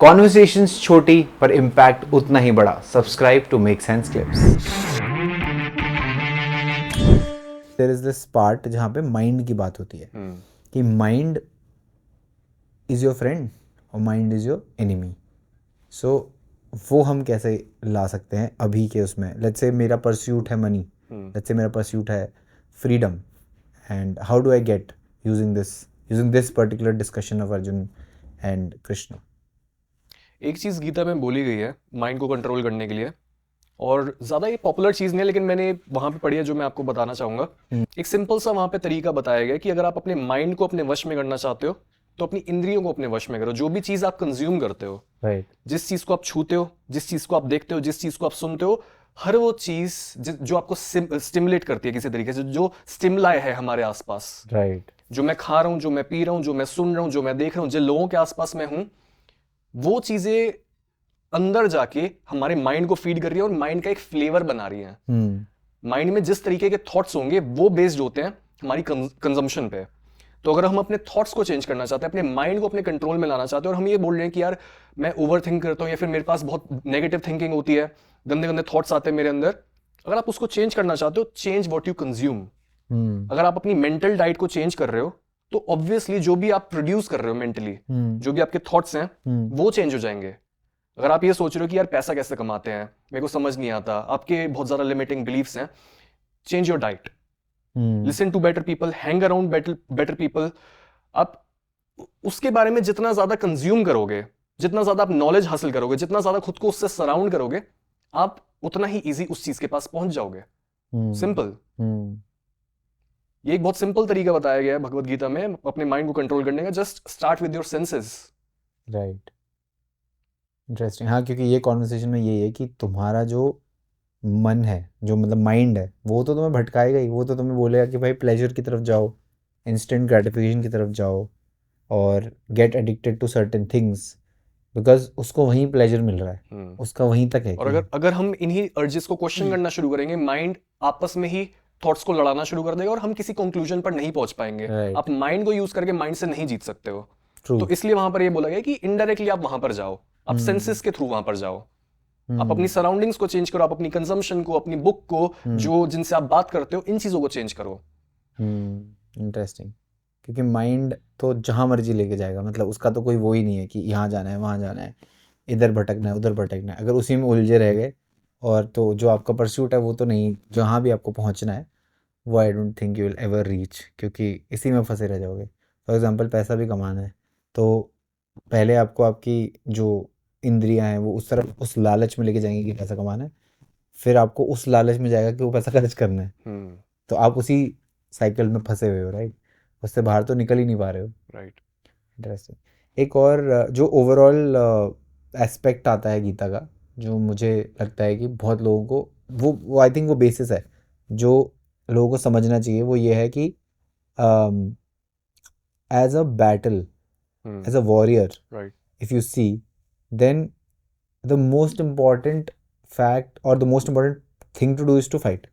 Conversations छोटी पर impact उतना ही बड़ा। Subscribe to make sense clips. There is this part जहाँ पे माइंड की बात होती है कि माइंड इज योर फ्रेंड और mind is your enemy. So वो हम कैसे ला सकते हैं अभी के उसमें। लेट्स से मेरा परस्यूट है मनी, लेट्स से मेरा परस्यूट है freedom, and how do I get using this particular discussion of Arjun and Krishna. एक चीज़ गीता में बोली गई है माइंड को कंट्रोल करने के लिए, और ज़्यादा ये पॉपुलर चीज़ नहीं है, लेकिन मैंने वहाँ पे पढ़ी है जो मैं आपको बताना चाहूँगा। एक सिंपल सा वहाँ पे तरीका बताया गया कि अगर आप अपने माइंड को अपने वश में करना चाहते हो तो अपनी इंद्रियों को अपने वश में करो। जो भी चीज़ आप कंज्यूम करते हो, राइट, जिस चीज़ को आप छूते हो, जिस चीज़ को आप देखते हो, जिस चीज़ को आप सुनते हो, हर वो चीज़ जो आपको स्टिमुलेट करती है किसी तरीके से, जो स्टिमुलाई है हमारे आसपास, राइट, जो मैं खा रहा हूँ, जो मैं पी रहा हूँ, जो मैं सुन रहा हूँ, जो मैं देख रहा हूँ, जिन लोगों के आसपास मैं हूँ, वो चीज़ें अंदर जाके हमारे माइंड को फीड कर रही है और माइंड का एक फ्लेवर बना रही है। माइंड में जिस तरीके के थॉट्स होंगे वो बेस्ड होते हैं हमारी कंजम्पशन पे। तो अगर हम अपने थॉट्स को चेंज करना चाहते हैं, अपने माइंड को अपने कंट्रोल में लाना चाहते हैं, और हम ये बोल रहे हैं कि यार मैं ओवर थिंक करता हूँ या फिर मेरे पास बहुत नेगेटिव थिंकिंग होती है, गंदे गंदे थॉट्स आते हैं मेरे अंदर, अगर आप उसको चेंज करना चाहते हो, चेंज व्हाट यू कंज्यूम। अगर आप अपनी मेंटल डाइट को चेंज कर रहे हो तो ऑब्वियसली जो भी आप प्रोड्यूस कर रहे हो मेंटली, जो भी आपके थॉट्स हैं वो चेंज हो जाएंगे। अगर आप ये सोच रहे हो कि यार पैसा कैसे कमाते हैं, मेरे को समझ नहीं आता, आपके बहुत ज्यादा लिमिटिंग बिलीफ्स हैं, change your diet, listen to better people, hang around better people. आप उसके बारे में जितना ज्यादा कंज्यूम करोगे, जितना ज्यादा आप नॉलेज हासिल करोगे, जितना ज्यादा खुद को उससे सराउंड करोगे, आप उतना ही इजी उस चीज के पास पहुंच जाओगे। सिंपल। ये एक बहुत सिंपल तरीका बताया गया है भगवत गीता में अपने माइंड को कंट्रोल करने का। Just start with your senses. Right, interesting. हाँ, क्योंकि ये कॉन्वर्सेशन में यही है कि तुम्हारा जो मन है, जो मतलब माइंड है, वो तो तुम्हें भटकाएगा ही। वो तो तुम्हें बोलेगा कि भाई प्लेजर की तरफ जाओ, इंस्टेंट ग्रेटिफिकेशन की तरफ जाओ, और get addicted to certain things, because उसको वहीं प्लेजर मिल रहा है, उसका वहीं तक है और कि अगर अगर हम इन्हीं अर्जेस को क्वेश्चन करना शुरू करेंगे, माइंड आपस में ही थॉट्स को लड़ाना शुरू कर देगा और हम किसी कंक्लूजन पर नहीं पहुंच पाएंगे। Right. आप माइंड को यूज करके माइंड से नहीं जीत सकते हो। ट्रू। तो इसलिए वहां पर ये बोला गया कि इनडायरेक्टली आप वहां पर जाओ, आप सेंसेस के थ्रू वहां पर जाओ, आप अपनी सराउंडिंग्स को चेंज करो, आप अपनी कंजम्पशन को, अपनी बुक को, जो जिनसे आप बात करते हो, इन चीजों को चेंज करो। इंटरेस्टिंग। क्योंकि माइंड तो जहाँ मर्जी लेके जाएगा, मतलब उसका तो कोई वो ही नहीं है कि यहाँ जाना है वहाँ जाना है, इधर भटकना है उधर भटकना है। अगर उसी में उलझे रह गए, और तो जो आपका परस्यूट है वो तो नहीं, जहाँ भी आपको पहुँचना है वो I don't think you will ever reach, क्योंकि इसी में फंसे रह जाओगे। फॉर एग्जांपल पैसा भी कमाना है तो पहले आपको आपकी जो इंद्रियां हैं वो उस तरफ उस लालच में लेके जाएंगी कि पैसा कमाना है, फिर आपको उस लालच में जाएगा कि वो पैसा खर्च करना है। तो आप उसी साइकिल में फंसे हुए हो, राइट। उससे बाहर तो निकल ही नहीं पा रहे हो। राइट। इंटरेस्टिंग। एक और जो ओवरऑल एस्पेक्ट आता है गीता का, जो मुझे लगता है कि बहुत लोगों को वो आई थिंक वो बेसिस है जो लोगों को समझना चाहिए, वो ये है कि as a battle, as a warrior, right. if you see, then the most important fact or the most important thing to do is to fight.